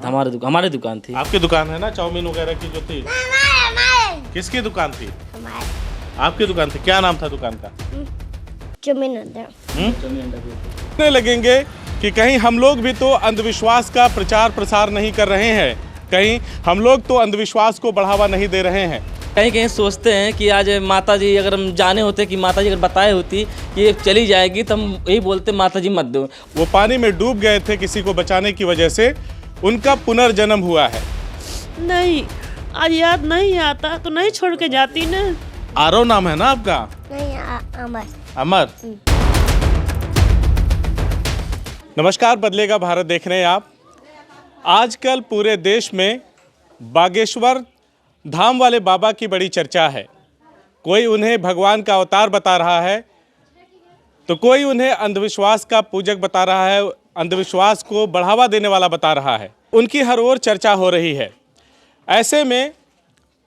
हमारे दुकान थी। आपकी दुकान है ना चाउमीन वगैरह की जो थी? किसकी दुकान थी? आपकी दुकान थी। क्या नाम था दुकान का? चाउमीन अंडा। सोचने लगेंगे कि कहीं हम लोग भी तो अंधविश्वास का प्रचार प्रसार नहीं कर रहे हैं, कहीं हम लोग तो अंधविश्वास को बढ़ावा नहीं दे रहे हैं। कहीं कहीं सोचते हैं कि आज माता जी अगर हम जाने होते कि माता जी अगर बताए होती कि ये चली जाएगी तो हम यही बोलते माता जी मत दो। वो पानी में डूब गए थे किसी को बचाने की वजह से, उनका पुनर्जन्म हुआ है। नहीं, आज याद नहीं आता तो नहीं छोड़ के जाती ना। आरव नाम है ना आपका? नहीं, अमर। अमर। नमस्कार, बदलेगा भारत देख रहे हैं आप। आजकल पूरे देश में बागेश्वर धाम वाले बाबा की बड़ी चर्चा है। कोई उन्हें भगवान का अवतार बता रहा है तो कोई उन्हें अंधविश्वास का पूजक बता रहा है, अंधविश्वास को बढ़ावा देने वाला बता रहा है। उनकी हर ओर चर्चा हो रही है। ऐसे में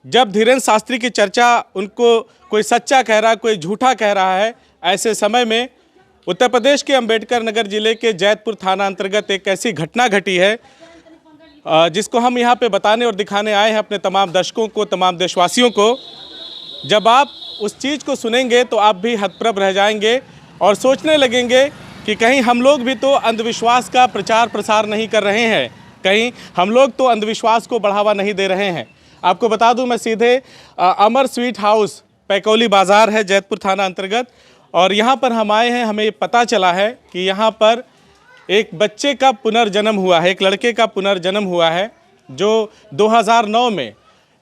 जब धीरेन्द्र शास्त्री की चर्चा उनको कोई सच्चा कह रहा है, कोई झूठा कह रहा है, ऐसे समय में उत्तर प्रदेश के अंबेडकर नगर जिले के जैतपुर थाना अंतर्गत एक ऐसी घटना घटी है जिसको हम यहाँ पे बताने और दिखाने आए हैं अपने तमाम दर्शकों को, तमाम देशवासियों को। जब आप उस चीज़ को सुनेंगे तो आप भी हतप्रभ रह जाएंगे और सोचने लगेंगे कि कहीं हम लोग भी तो अंधविश्वास का प्रचार प्रसार नहीं कर रहे हैं, कहीं हम लोग तो अंधविश्वास को बढ़ावा नहीं दे रहे हैं। आपको बता दूं, मैं सीधे अमर स्वीट हाउस पैकोली बाज़ार है जैतपुर थाना अंतर्गत, और यहाँ पर हम आए हैं। हमें पता चला है कि यहाँ पर एक बच्चे का पुनर्जन्म हुआ है, एक लड़के का पुनर्जन्म हुआ है जो 2009 में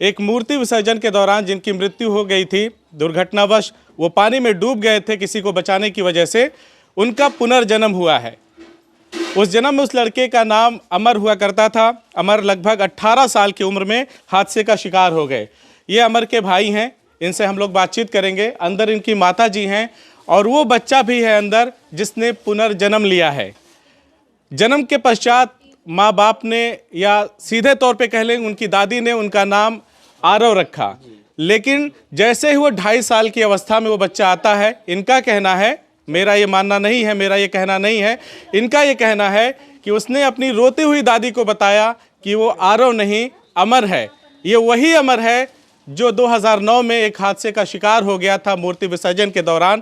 एक मूर्ति विसर्जन के दौरान जिनकी मृत्यु हो गई थी दुर्घटनावश, वो पानी में डूब गए थे किसी को बचाने की वजह से, उनका पुनर्जन्म हुआ है। उस जन्म में उस लड़के का नाम अमर हुआ करता था। अमर लगभग 18 साल की उम्र में हादसे का शिकार हो गए। ये अमर के भाई हैं, इनसे हम लोग बातचीत करेंगे। अंदर इनकी माता जी हैं और वो बच्चा भी है अंदर जिसने पुनर्जन्म लिया है। जन्म के पश्चात माँ बाप ने, या सीधे तौर पे कह लें उनकी दादी ने, उनका नाम आरव रखा। लेकिन जैसे ही वो 2.5 साल की अवस्था में वो बच्चा आता है, इनका कहना है, मेरा ये मानना नहीं है, मेरा ये कहना नहीं है, इनका ये कहना है कि उसने अपनी रोती हुई दादी को बताया कि वो आरव नहीं अमर है। ये वही अमर है जो 2009 में एक हादसे का शिकार हो गया था मूर्ति विसर्जन के दौरान।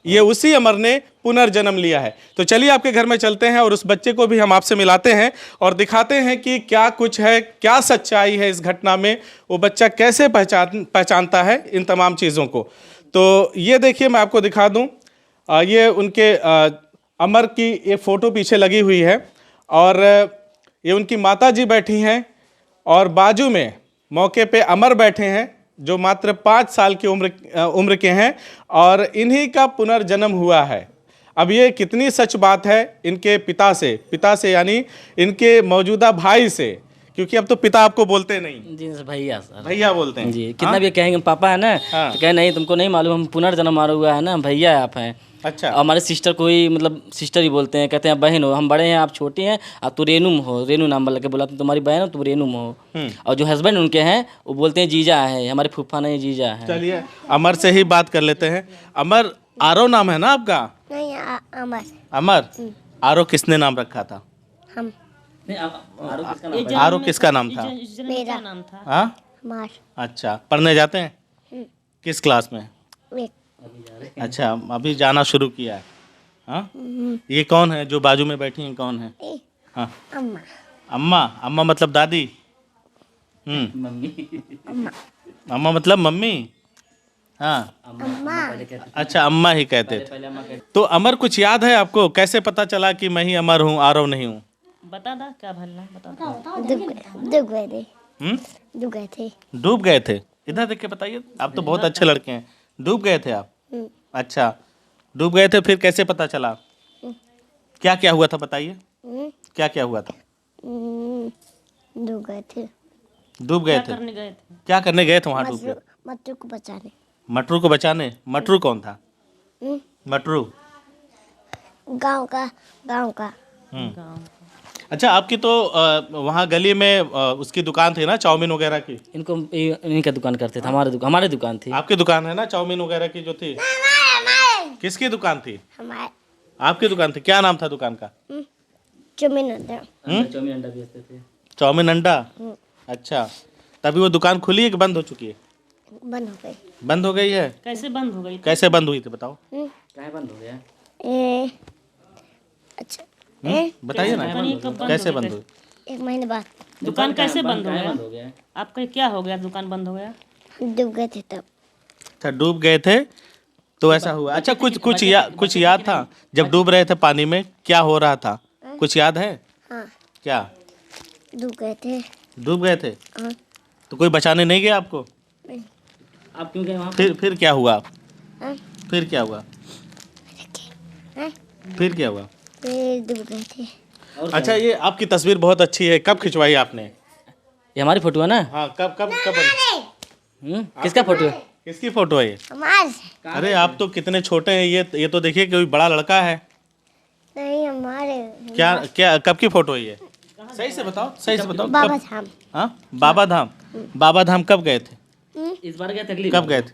ये उसी अमर ने पुनर्जन्म लिया है। तो चलिए आपके घर में चलते हैं और उस बच्चे को भी हम आपसे मिलाते हैं और दिखाते हैं कि क्या कुछ है, क्या सच्चाई है इस घटना में, वो बच्चा कैसे पहचानता है इन तमाम चीज़ों को। तो ये देखिए, मैं आपको दिखा दूं, ये उनके अमर की ये फ़ोटो पीछे लगी हुई है और ये उनकी माता जी बैठी हैं और बाजू में मौके पे अमर बैठे हैं जो मात्र 5 साल की उम्र के हैं और इन्हीं का पुनर्जन्म हुआ है। अब ये कितनी सच बात है इनके पिता से यानी इनके मौजूदा भाई से, क्योंकि अब तो पिता आपको बोलते नहीं जी सर, भैया सर, भैया बोलते हैं जी। कितना भी कहेंगे पापा है ना, हाँ। तो कहे नहीं तुमको नहीं मालूम, हम पुनर्जन्म मारा हुआ है ना, भैया आप हैं। अच्छा। और हमारे सिस्टर को ही मतलब सिस्टर ही बोलते हैं, कहते हैं बहन हो, हम बड़े हैं आप छोटी हैं, और तू रेनू हो, रेनू नाम बोल के बोला तुम्हारी बहन हो तुम रेनू हो। और जो हस्बैंड उनके हैं वो बोलते हैं जीजा है, हमारे फूफा नहीं जीजा है। चलिए अमर से ही बात कर लेते हैं। अमर, आरव नाम है ना आपका? नहीं, अमर। अमर। आरव किसने नाम रखा था? हम। आरव किसका नाम था? मेरा नाम था। हाँ, अमर। अच्छा, पढ़ने जाते हैं? किस क्लास में? एक। अच्छा, अभी जाना शुरू किया है। हाँ, ये कौन है जो बाजू में बैठी हैं, कौन है? हाँ, अम्मा। अम्मा। अम्मा मतलब दादी? अम्मा मतलब मम्मी? हाँ, अम्मा। अच्छा, अम्मा ही कहते थे। तो अमर, कुछ याद है आपको? कैसे पता चला कि मैं ही अमर हूँ, आरव नहीं हूँ? बता दा क्या भलना, बता। डूब गए थे। डूब गए थे। डूब गए थे? इधर देख के बताइए, आप तो बहुत अच्छे लड़के हैं। डूब गए थे आप? अच्छा, डूब गए थे, फिर कैसे पता चला? क्या क्या हुआ था बताइए, क्या क्या हुआ था? डूब गए थे। डूब गए थे? करने गए थे। क्या करने गए थे वहाँ डूब गए? मटरू को बचाने। मटरू को बचाने? मटरू कौन था? मटरू गांव का। अच्छा, आपकी तो वहाँ गली में उसकी दुकान थी ना चाउमीन वगैरह की? इनको इन्हीं का दुकान करते थे, हमारे दुकान थी। आपकी दुकान है ना चाउमीन वगैरह की जो थी? किसकी दुकान थी? हमारे। आपकी दुकान थी। क्या नाम था दुकान का? चाउमीन अंडा। चाउमीन अंडा बेचते थे। चाउमीन अंडा। अच्छा, तभी वो दुकान खुली है कि बंद हो चुकी है? बंद हो गई। बंद हो गई है। कैसे बंद हो गई? कैसे बंद हुई थी बताओ? क्या बंद हो गया? ए, अच्छा ए, बताइए ना, दुकान ये कब बंद कैसे हो गई? बंद हुई? 1 महीने बाद दुकान कैसे बंद हो काहे गया? बंद हो गया? आपका क्या हो गया? दुकान बंद हो गया? हम डूब गए थे तब। अच्छा, डूब गए थे तो ऐसा हुआ। अच्छा, कुछ याद था जब डूब रहे थे पानी में, क्या हो रहा था? कुछ याद है? हाँ, क्या? डूब गए थे। डूब गए थे हाँ, तो कोई बचाने नहीं गया आपको? नहीं। आप क्यों गए वहाँ पे? फिर क्या हुआ? हाँ, फिर क्या हुआ? हाँ, फिर क्या हुआ? फिर डूब गए थे। और अच्छा, ये आपकी तस्वीर बहुत अच्छी है, कब खिंचवाई आपने? ये हमारी फोटो है ना? हाँ, कब किसका फोटो है? किसकी फोटो है ये? हमारे अरे आप तो कितने छोटे हैं, ये तो देखिए कोई बड़ा लड़का है। नहीं, हमारे क्या क्या कब की फोटो है ये? सही से बताओ, सही से बताओ। बाबा कब? धाम। हाँ, बाबा धाम। बाबा धाम कब गए थे? इस बार क्या तकलीफ? कब गए थे?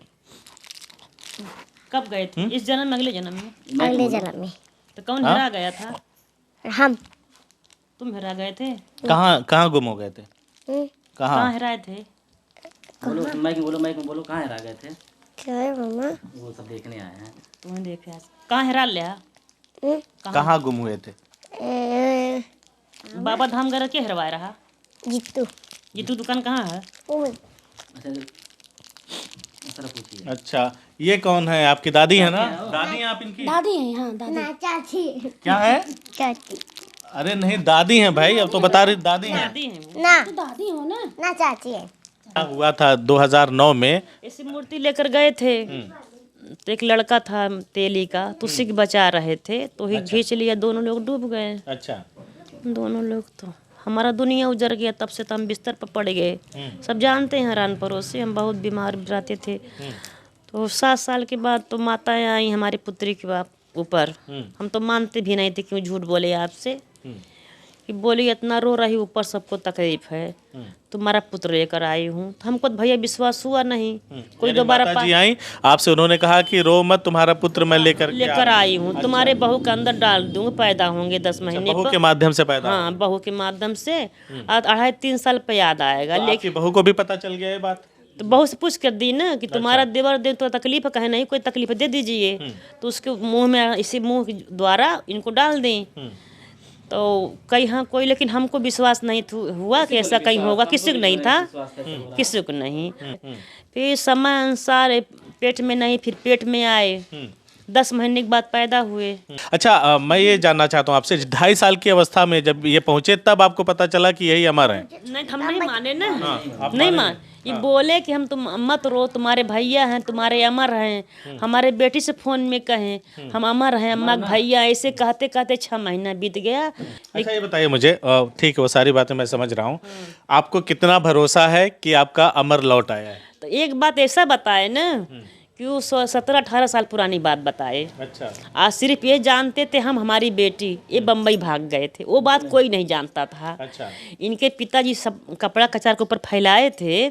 कब गए थे? इस जन्म में, अगले जन्म में? अगले जन्म में तो कौन हेरा गया था? हम तुम हेरा गए थे? कहाँ गुम हो गए थे? हम्म, कहाँ कहाँ? हेराए थे? बोलो, माइक में बोलो, कहाँ हरा गए थे? क्या है मम्मा? वो सब देखने आए हैं। तुम्हें देखे आज। कहाँ हेरा लिया? हम्म, कहाँ गुम हुए थे? ए, बाबा धाम गए के हेरवाए रहा? जीतू ये तू दुकान कहाँ है? अच्छा, जरा पूछिए। अच्छा, ये कौन है? आपकी दादी है ना? दादी हैं आप इनकी? दादी है। हाँ, दादी ना, चाची। क्या है? चाची अरे नहीं, दादी हैं भाई, अब तो बता रही दादी हैं। दादी है वो। ना, दादी हो ना चाची है। क्या हुआ था 2009 में? ऐसी मूर्ति लेकर गए थे तो एक लड़का था तेली का, तो उसी के बचा रहे थे, तो ही खींच लिया, दोनों लोग डूब गए। अच्छा, दोनों लोग तो हमारा दुनिया उजड़ गया, तब से तो हम बिस्तर पर पड़ गए। सब जानते हैं हरान पड़ोसी, हम बहुत बीमार रहते थे। तो 7 साल के बाद तो माताएं आई हमारी पुत्री के ऊपर। हम तो मानते भी नहीं थे, क्यों झूठ बोले आपसे, कि बोली इतना रो रही, ऊपर सबको तकलीफ है, तुम्हारा पुत्र लेकर आई हूँ। तो हमको तो भैया विश्वास हुआ नहीं। कोई दोबारा जी आई आपसे, उन्होंने कहा कि रो मत, तुम्हारा पुत्र मैं लेकर आई हूँ, तुम्हारे बहू के अंदर डाल दूंगा, पैदा होंगे 10 महीने बहू पर। के माध्यम से पैदा? हाँ, बहू के माध्यम से। 2.5-3 साल पे याद आएगा। तो आपकी बहू को भी पता चल गया ये बात? तो बहू से पूछ कर दी ना कि तुम्हारा देवर दे तो तकलीफ है, कहे नहीं कोई तकलीफ है, दे दीजिए। तो उसके मुंह में, इसी मुंह के द्वारा इनको डाल दें। तो कहीं हाँ कोई, लेकिन हमको विश्वास नहीं हुआ कि ऐसा कहीं होगा, किसी को नहीं था, किसी को नहीं। फिर समय अनुसार पेट में नहीं, फिर पेट में आए, 10 महीने के बाद पैदा हुए। अच्छा, मैं ये जानना चाहता हूँ आपसे, 2.5 साल की अवस्था में जब ये पहुँचे तब आपको पता चला कि यही अमर है? नहीं, हम नहीं माने ना। नहीं मान, ये बोले कि हम तुम मत रो, तुम्हारे भैया हैं, तुम्हारे अमर हैं। हमारे बेटी से फोन में कहें हम अमर हैं, अम्मा के भैया, ऐसे कहते कहते 6 महीना बीत गया। अच्छा, ये बताइए मुझे, ठीक है वो सारी बातें मैं समझ रहा हूँ, आपको कितना भरोसा है कि आपका अमर लौट आया है? तो एक बात ऐसा बताए ना कि वो 17-18 साल पुरानी बात बताए। अच्छा, आज सिर्फ ये जानते थे हम, हमारी बेटी ये बम्बई भाग गए थे, वो बात कोई नहीं जानता था। अच्छा, इनके पिताजी सब कपड़ा कचार के ऊपर फैलाए थे,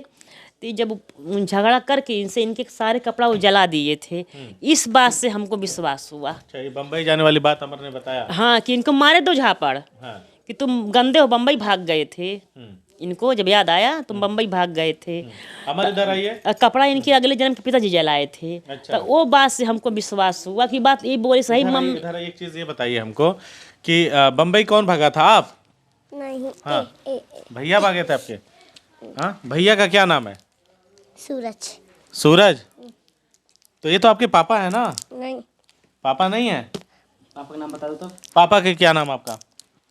तो जब झगड़ा करके इनसे इनके सारे कपड़ा वो जला दिए थे। इस बात से हमको विश्वास हुआ। अच्छा, ये बम्बई जाने वाली बात अमर ने बताया? हाँ, कि इनको मारे दो झापड़, हाँ। कि तुम गंदे हो, बम्बई भाग गए थे। इनको जब याद आया तुम बम्बई भाग गए थे। अमर इधर आइए। कपड़ा इनके अगले जन्म के पिताजी जलाए थे। अच्छा। तो वो बात से हमको विश्वास हुआ कि बात ये बोले सही। इधर एक चीज ये बताइए हमको कि बम्बई कौन भागा था? आप? नहीं। हाँ। भैया भागे थे आपके? हाँ, भैया का क्या नाम है? सूरज। सूरज? तो ये तो आपके पापा है ना? नहीं। पापा नहीं है? पापा का नाम बता दो तो। पापा के क्या नाम आपका?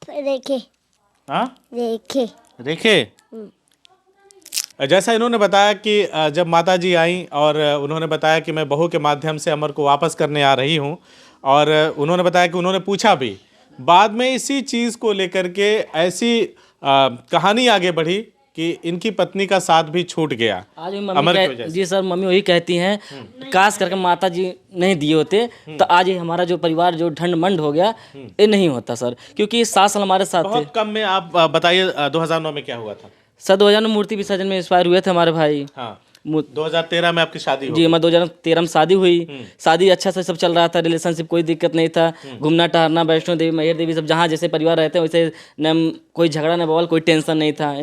रेखे। हाँ, रेखे। रेखे। जैसा इन्होंने बताया कि जब माता जी आई और उन्होंने बताया कि मैं बहू के माध्यम से अमर को वापस करने आ रही हूँ, और उन्होंने बताया कि उन्होंने पूछा भी, बाद में इसी चीज़ को लेकर के ऐसी कहानी आगे बढ़ी कि इनकी पत्नी का साथ भी छूट गया आज भी अमर की वजह से। जी सर, मम्मी वही कहती हैं, काश करके माता जी नहीं दिए होते तो आज ये हमारा जो परिवार जो ढंड मंड हो गया, ये नहीं होता सर, क्योंकि 7 साल हमारे साथ थे। बहुत कम में आप बताइए 2009 में क्या हुआ था? सर 2009 में मूर्ति विसर्जन में एक्सपायर हुए थे हमारे भाई। हाँ, 2013 में आपकी शादी हो जी हमारे 2013 में शादी हुई। शादी अच्छा से सब चल रहा था, रिलेशनशिप कोई दिक्कत नहीं था। घूमना टहलना, वैष्णो देवी, मैहर देवी, सब जहाँ जैसे परिवार रहते हैं वैसे न कोई झगड़ा न बवाल, कोई टेंशन नहीं था।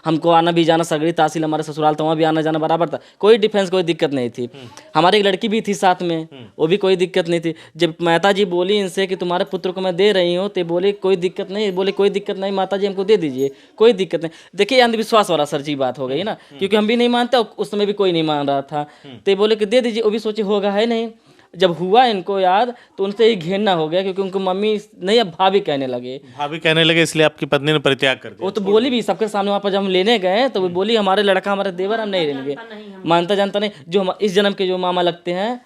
हमको आना भी जाना, सगड़ी तहसील हमारे ससुराल था, वहाँ भी आना जाना बराबर था, कोई डिफरेंस, कोई दिक्कत नहीं थी। हमारी एक लड़की भी थी साथ में, वो भी कोई दिक्कत नहीं थी। जब माता जी बोली इनसे कि तुम्हारे पुत्र को मैं दे रही हूँ, तो बोले कोई दिक्कत नहीं, बोले कोई दिक्कत नहीं माता जी, हमको दे दीजिए, कोई दिक्कत नहीं। देखिए अंधविश्वास वाला सर जी बात हो गई ना, क्योंकि हम भी नहीं मानते और उस समय भी कोई नहीं मान रहा था। तो बोले कि दे दीजिए, वो भी सोचे होगा है नहीं। जब हुआ इनको याद तो उनसे ही घृणा हो गया, क्योंकि उनको मम्मी नहीं अब भाभी कहने लगे। भाभी कहने लगे, इसलिए आपकी पत्नी ने परित्याग कर दिया। वो तो बोली भी सबके सामने, वहाँ पर जब हम लेने गए तो वो बोली हमारे लड़का हमारे देवर हम नहीं लेंगे, मानता जानता नहीं। जो इस जन्म के जो मामा लगते हैं,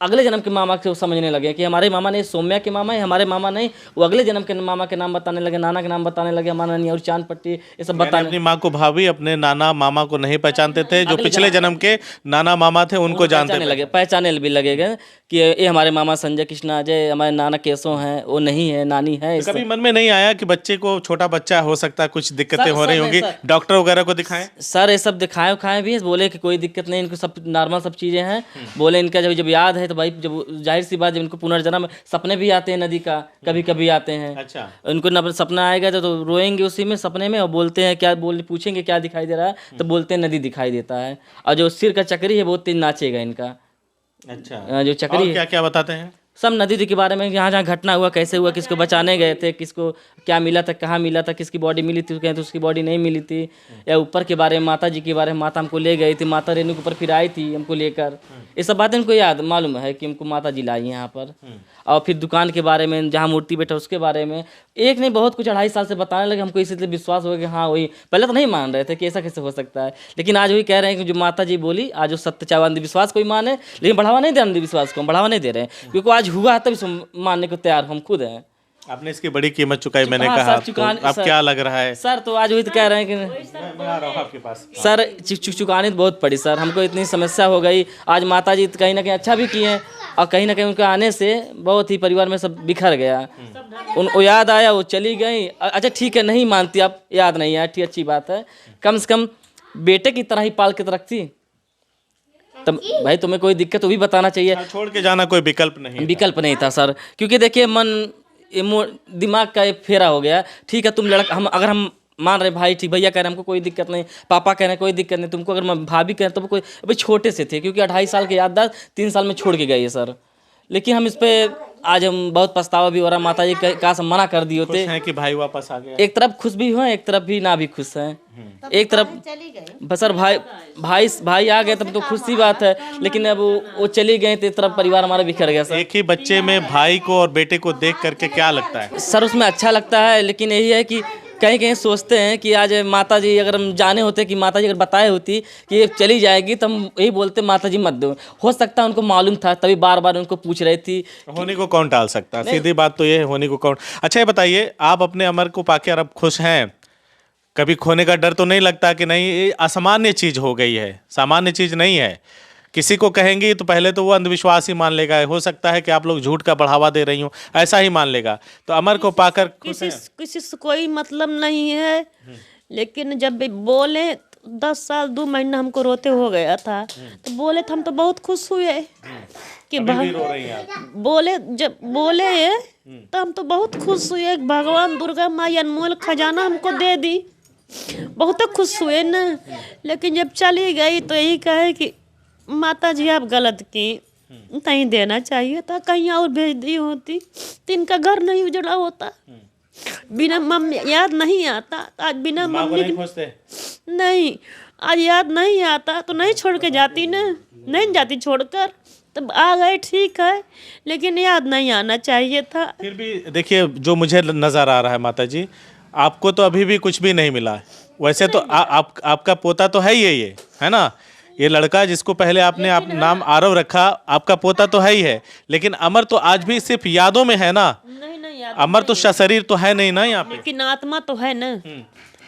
अगले जन्म के मामा से वो समझने लगे कि हमारे मामा नहीं, सौम्या के मामा है, हमारे मामा नहीं। वो अगले जन्म के मामा के नाम बताने लगे, नाना के नाम बताने लगे, हमारा नहीं और चांद पट्टी ये सब बताने। अपनी माँ को भाभी, अपने नाना मामा को नहीं पहचानते थे, जो पिछले जन्म के नाना मामा थे उनको जानते लगे, पहचाने भी लगेगा कि ये हमारे मामा संजय कृष्णा अजय, हमारे नाना केशव हैं, वो नहीं है, नानी है। कभी मन में नहीं आया कि बच्चे को, छोटा बच्चा हो सकता है, कुछ दिक्कतें हो रही होंगी, डॉक्टर वगैरह को दिखाएं? सर ये सब दिखाए खाए भी, बोले कि कोई दिक्कत नहीं, इनको सब नॉर्मल सब चीज़ें हैं। बोले इनका जब याद है तो भाई, जब जाहिर सी बात, जब इनको पुनर्जन्म, सपने भी आते हैं नदी का, कभी कभी आते हैं। अच्छा, उनको सपना आएगा तो रोएंगे उसी में सपने में, और बोलते हैं क्या, पूछेंगे क्या दिखाई दे रहा है, तो बोलते हैं नदी दिखाई देता है। और जो सिर का चक्री है वो तेज नाचेगा इनका। अच्छा, जो चक्री क्या क्या बताते हैं? सब नदी के बारे में, जहाँ जहाँ घटना हुआ, कैसे हुआ, किसको बचाने गए थे, किसको क्या मिला था, कहाँ मिला था, किसकी बॉडी मिली थी, कहीं तो उसकी बॉडी नहीं मिली थी, या ऊपर के बारे में, माता जी के बारे में, माता हमको ले गई थी, माता रेणु के ऊपर फिर आई थी हमको लेकर। ये सब बातें इनको याद मालूम है कि हमको माता जी लाई यहाँ पर। और फिर दुकान के बारे में, जहाँ मूर्ति बैठा उसके बारे में, एक नहीं बहुत कुछ 2.5 साल से बताने लगे। हमको इसलिए विश्वास हो गया कि हाँ वही, पहले तो नहीं मान रहे थे कि ऐसा कैसे हो सकता है, लेकिन आज वही कह रहे हैं कि जो माता जी बोली, आज वो सत्य, चाहे अंधविश्वास कोई माने, लेकिन बढ़ावा नहीं दे रहे, अंधविश्वास को हम बढ़ावा नहीं दे रहे हैं, क्योंकि आज हुआ है तभी मानने को तैयार हम खुद हैं। आपने इसकी बड़ी कीमत चुकाई, मैंने हाँ, कहा, सर, चुकाने- तो अब सर- क्या लग रहा है सर? तो आज वही तो कह रहे हैं कि मैं आ रहा हूँ आपके पास। सर चुकानी तो बहुत पड़ी सर, हमको इतनी समस्या हो गई। आज माता जी कहीं ना कहीं अच्छा भी किए हैं, और कहीं ना कहीं उनके आने से बहुत ही परिवार में सब बिखर गया। उनको याद आया, वो चली गई। अच्छा ठीक है, नहीं मानती आप, याद नहीं आया, ठीक, अच्छी बात है, कम से कम बेटे की तरह ही पाल के तो रखती। तब भाई तुम्हें कोई दिक्कत तो भी बताना चाहिए। छोड़ के जाना कोई विकल्प नहीं, विकल्प नहीं था सर, क्योंकि देखिए मन दिमाग का एक फेरा हो गया। ठीक है तुम लड़का, हम अगर हम मान रहे भाई, ठीक भैया कह रहे हैं हमको कोई दिक्कत नहीं, पापा कह रहे हैं कोई दिक्कत नहीं, तुमको अगर भाभी कह रहे हैं तो कोई, अभी छोटे से थे, क्योंकि 2.5 साल के याददाश्त 3 साल में छोड़ के गए सर। लेकिन हम इस पे आज हम बहुत पछतावा भी हो रहा, माता जी का हम मना कर दिए होते हैं कि भाई वापस आ गया। एक तरफ खुश भी हुए, एक तरफ भी ना भी खुश हैं। एक तरफ बस सर भाई आ गए तब तो खुशी बात है, लेकिन अब वो चली गए तो एक तरफ परिवार हमारा बिखर गया सर। एक ही बच्चे में भाई को और बेटे को देख करके क्या लगता है? सर उसमें अच्छा लगता है, लेकिन यही है कि कहीं कहीं सोचते हैं कि आज माता जी अगर हम जाने होते, कि माता जी अगर बताए होती कि ये चली जाएगी, तो हम यही बोलते माता जी मत दो। हो सकता है उनको मालूम था, तभी बार बार उनको पूछ रही थी। होने को कौन टाल सकता है, सीधी बात तो ये है, होने को कौन। अच्छा ये बताइए, आप अपने अमर को पाके अब खुश हैं? कभी खोने का डर तो नहीं लगता कि नहीं ये असामान्य चीज़ हो गई है, सामान्य चीज़ नहीं है? किसी को कहेंगे तो पहले तो वो अंधविश्वास ही मान लेगा, हो सकता है कि आप लोग झूठ का बढ़ावा दे रही हो, ऐसा ही मान लेगा। तो अमर को पाकर किसी से कोई मतलब नहीं है, लेकिन जब भी बोले 10 साल 2 महीना हमको रोते हो गया था, तो बोले तो हम तो बहुत खुश हुए कि बोले, जब बोले तो हम तो बहुत खुश हुए, भगवान दुर्गा माँ अनमोल खजाना हमको दे दी, बहुत खुश हुए ना। लेकिन जब चली गई तो यही कहे कि माता जी आप गलत की, नहीं देना चाहिए था, कहीं और भेज दी होती तो इनका घर नहीं उजड़ा होता। बिना मम्मी याद नहीं आता, आज बिना मम्मी नहीं, आज याद नहीं आता तो नहीं छोड़ के जाती ना, नहीं जाती छोड़कर, तब आ गए ठीक है, लेकिन याद नहीं आना चाहिए था। फिर भी देखिए जो मुझे नज़र आ रहा है माता जी, आपको तो अभी भी कुछ भी नहीं मिला। वैसे तो आपका पोता तो है ही ये है ना, ये लड़का जिसको पहले आपने नाम आरव रखा, आपका पोता तो है ही है, लेकिन अमर तो आज भी सिर्फ यादों में है ना। नहीं अमर तो शरीर तो है नहीं ना यहाँ पे, लेकिन आत्मा तो है ना,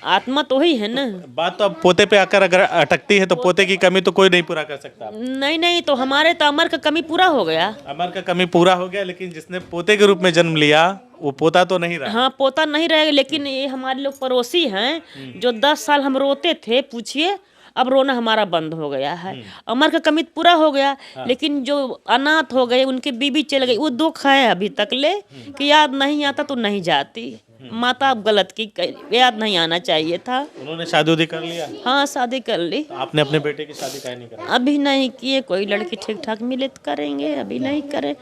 आत्मा तो ही है ना। बात तो अब पोते पे आकर अगर अटकती है तो पोते की कमी तो कोई नहीं पूरा कर सकता। नहीं तो हमारे तो अमर का कमी पूरा हो गया, अमर का कमी पूरा हो गया, लेकिन जिसने पोते के रूप में जन्म लिया वो पोता तो नहीं रहा। हाँ पोता नहीं रहेगा, लेकिन ये हमारे लोग पड़ोसी हैं जो 10 साल हम रोते थे, पूछिए अब रोना हमारा बंद हो गया है। अमर का कमित पूरा हो गया, लेकिन जो अनाथ हो गए, उनके बीबी चल गई, वो दुख है अभी तक ले कि याद नहीं आता तो नहीं जाती। माता अब गलत की, याद नहीं आना चाहिए था। उन्होंने शादी उदी कर लिया? हाँ, शादी कर ली। तो आपने अपने बेटे की शादी काहे नहीं करा? अभी नहीं किए, कोई लड़की ठीक ठाक मिले तो करेंगे, अभी नहीं करे।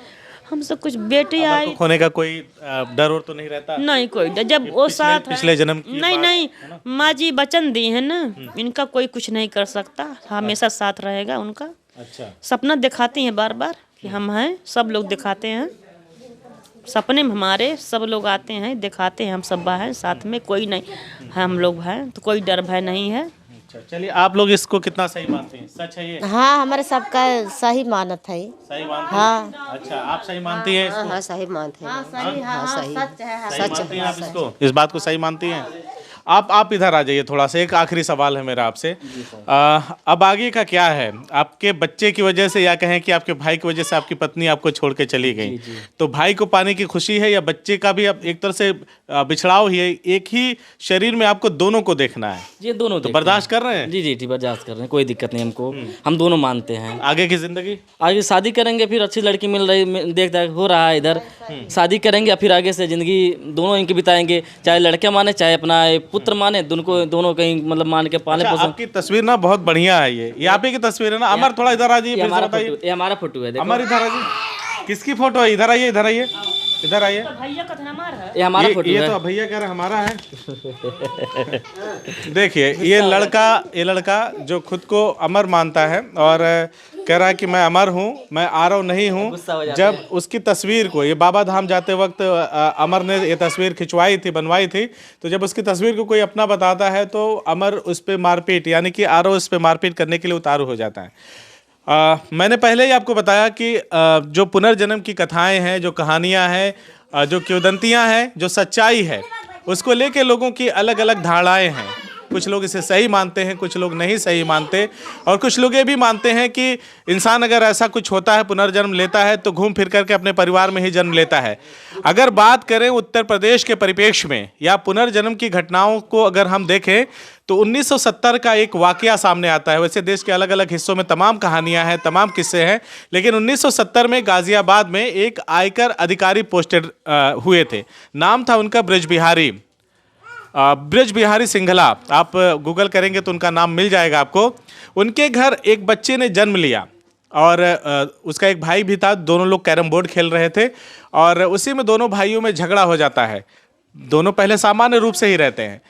हम सब कुछ बेटे अमर आए को खोने का कोई डर और तो नहीं रहता? नहीं, कोई डर, जब वो साथ है। पिछले जन्म की नहीं बात नहीं, है ना? माँ जी वचन दी है ना, इनका कोई कुछ नहीं कर सकता, हमेशा साथ रहेगा उनका। अच्छा। सपना दिखाती हैं बार बार कि हम हैं, सब लोग दिखाते हैं सपने में, हमारे सब लोग आते हैं दिखाते हैं, हम सब हैं साथ में, कोई नहीं है, हम लोग हैं तो कोई डर भय नहीं है। अच्छा, चलिए, आप लोग इसको कितना सही मानते हैं? सच है ये? हाँ, हमारे सबका सही मानत है। सही मानते हाँ। हैं? अच्छा, आप सही मानती हैं इसको? हाँ, सही मानते हैं। सही, हाँ, सच है। सही मानती हैं आप इसको? इस बात को सही मानती हैं? आप इधर आ जाइए थोड़ा सा, एक आखिरी सवाल है मेरा आपसे। अब आगे का क्या है? आपके बच्चे की वजह से, या कहें कि आपके भाई की वजह से आपकी पत्नी आपको छोड़ के चली गई, तो भाई को पाने की खुशी है, या बच्चे का भी अब एक तरह से बिछड़ाव ही है? एक ही शरीर में आपको दोनों को देखना है, ये दोनों तो देखते बर्दाश्त हैं। कर रहे हैं? जी जी जी, बर्दाश्त कर रहे हैं, कोई दिक्कत नहीं हमको, हम दोनों मानते हैं। आगे की जिंदगी? आगे शादी करेंगे, फिर अच्छी लड़की मिल रही, देख दाख हो रहा है इधर, शादी करेंगे, फिर आगे से जिंदगी दोनों इनकी बिताएंगे, चाहे लड़के माने चाहे अपना पुत्र माने, दोनों कहीं मतलब मान के पाले अच्छा, पोषण। आपकी तस्वीर ना बहुत बढ़िया है, ये आप ही की तस्वीर है ना? अमर, थोड़ा इधर आ जाइए, ये फिर से हमारा बताइए। फोटो, ये हमारा फोटो है, देखो। अमर इधर आ जाइए। किसकी फोटो है? इधर आइए, इधर आइए, इधर आइए। भैया का था हमारा है। ये हमारा फोटो ये है। तो भैया कह रहे हमारा है। देखिए, ये लड़का जो खुद को अमर मानता है और कह रहा है कि मैं अमर हूँ, मैं आरव नहीं हूँ। गुस्सा हो जाता जब उसकी तस्वीर को, ये बाबा धाम जाते वक्त अमर ने ये तस्वीर खिंचवाई थी, बनवाई थी, तो जब उसकी तस्वीर को कोई अपना बताता है तो अमर उस पर मारपीट, यानी कि आरव उस पर मारपीट करने के लिए उतारू हो जाता है। मैंने पहले ही आपको बताया कि जो पुनर्जन्म की कथाएं हैं, जो कहानियां हैं, जो किंवदंतियां हैं, जो सच्चाई है, उसको लेके लोगों की अलग अलग धारणाएं हैं। कुछ लोग इसे सही मानते हैं, कुछ लोग नहीं सही मानते, और कुछ लोग ये भी मानते हैं कि इंसान अगर ऐसा कुछ होता है, पुनर्जन्म लेता है, तो घूम फिर करके अपने परिवार में ही जन्म लेता है। अगर बात करें उत्तर प्रदेश के परिप्रेक्ष्य में या पुनर्जन्म की घटनाओं को अगर हम देखें तो 1970 का एक वाकया सामने आता है। वैसे देश के अलग अलग हिस्सों में तमाम कहानियां हैं, तमाम किस्से हैं, लेकिन 1970 में गाजियाबाद में एक आयकर अधिकारी पोस्टेड हुए थे। नाम था उनका ब्रज बिहारी सिंघला। आप गूगल करेंगे तो उनका नाम मिल जाएगा आपको। उनके घर एक बच्चे ने जन्म लिया और उसका एक भाई भी था। दोनों लोग कैरम बोर्ड खेल रहे थे और उसी में दोनों भाइयों में झगड़ा हो जाता है। दोनों पहले सामान्य रूप से ही रहते हैं,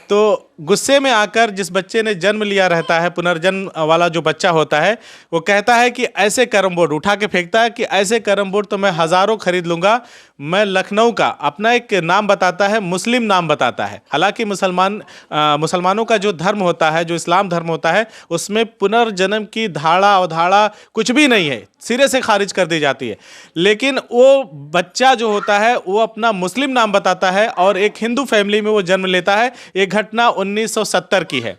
तो गुस्से में आकर जिस बच्चे ने जन्म लिया रहता है, पुनर्जन्म वाला जो बच्चा होता है, वो कहता है कि ऐसे कैरम बोर्ड उठा के फेंकता है कि ऐसे कैरम बोर्ड तो मैं हज़ारों खरीद लूँगा। मैं लखनऊ का अपना एक नाम बताता है, मुस्लिम नाम बताता है। हालांकि मुसलमानों का जो धर्म होता है, जो इस्लाम धर्म होता है, उसमें पुनर्जन्म की धारणा अवधारणा कुछ भी नहीं है, सिरे से खारिज कर दी जाती है। लेकिन वो बच्चा जो होता है वो अपना मुस्लिम नाम बताता है और एक हिंदू फैमिली में वो जन्म लेता है। ये घटना 1970 की है।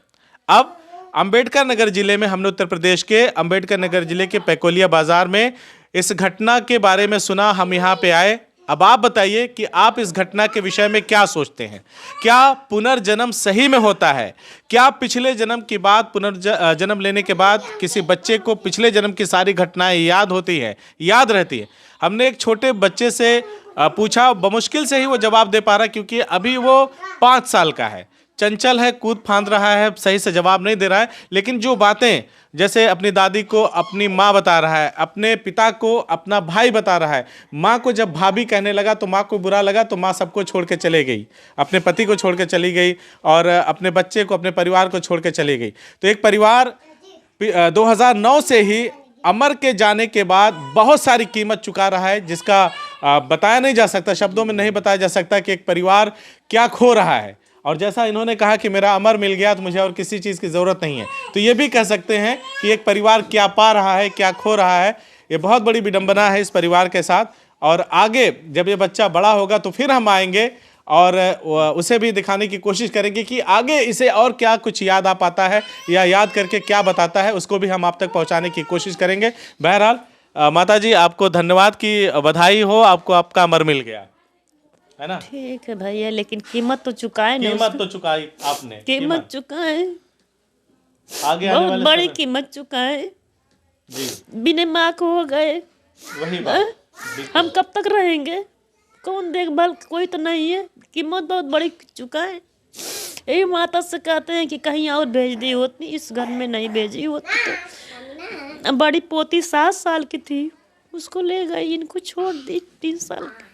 अब अंबेडकर नगर जिले में, हमने उत्तर प्रदेश के अंबेडकर नगर जिले के पैकोलिया बाजार में इस घटना के बारे में सुना, हम यहाँ पे आए। अब आप बताइए कि आप इस घटना के विषय में क्या सोचते हैं? क्या पुनर्जन्म सही में होता है? क्या पिछले जन्म की बात, पुनर्जन्म लेने के बाद किसी बच्चे को पिछले जन्म की सारी घटनाएं याद होती है, याद रहती है? हमने एक छोटे बच्चे से पूछा, बमुश्किल से ही वो जवाब दे पा रहा, क्योंकि अभी वो 5 साल का है, चंचल है, कूद फांद रहा है, सही से जवाब नहीं दे रहा है। लेकिन जो बातें जैसे अपनी दादी को अपनी माँ बता रहा है, अपने पिता को अपना भाई बता रहा है, माँ को जब भाभी कहने लगा तो माँ को बुरा लगा, तो माँ सबको छोड़ के चले गई, अपने पति को छोड़ के चली गई और अपने बच्चे को, अपने परिवार को छोड़ के चली गई। तो एक परिवार 2009 से ही अमर के जाने के बाद बहुत सारी कीमत चुका रहा है, जिसका बताया नहीं जा सकता, शब्दों में नहीं बताया जा सकता कि एक परिवार क्या खो रहा है। और जैसा इन्होंने कहा कि मेरा अमर मिल गया तो मुझे और किसी चीज़ की ज़रूरत नहीं है, तो ये भी कह सकते हैं कि एक परिवार क्या पा रहा है, क्या खो रहा है। ये बहुत बड़ी विडंबना है इस परिवार के साथ। और आगे जब ये बच्चा बड़ा होगा तो फिर हम आएंगे और उसे भी दिखाने की कोशिश करेंगे कि आगे इसे और क्या कुछ याद आ पाता है या याद करके क्या बताता है, उसको भी हम आप तक पहुँचाने की कोशिश करेंगे। बहरहाल माता जी, आपको धन्यवाद की बधाई हो, आपको आपका अमर मिल गया, है ना? ठीक है भैया, लेकिन कीमत तो चुकाए ना, कीमत तो चुकाई आपने, कीमत चुकाए। आगे आने बहुत वाले बड़ी समय- कीमत चुका है, जी बिना माँ को हो गए। वही बात। हम कब तक रहेंगे? कौन देखभाल, कोई तो नहीं है। कीमत बहुत बड़ी चुका है। यही माता से कहते हैं कि कहीं और भेज दी होती, इस घर में नहीं भेजी होती तो। बड़ी पोती 7 साल की थी, उसको ले गई, इनको छोड़ दी 3 साल की।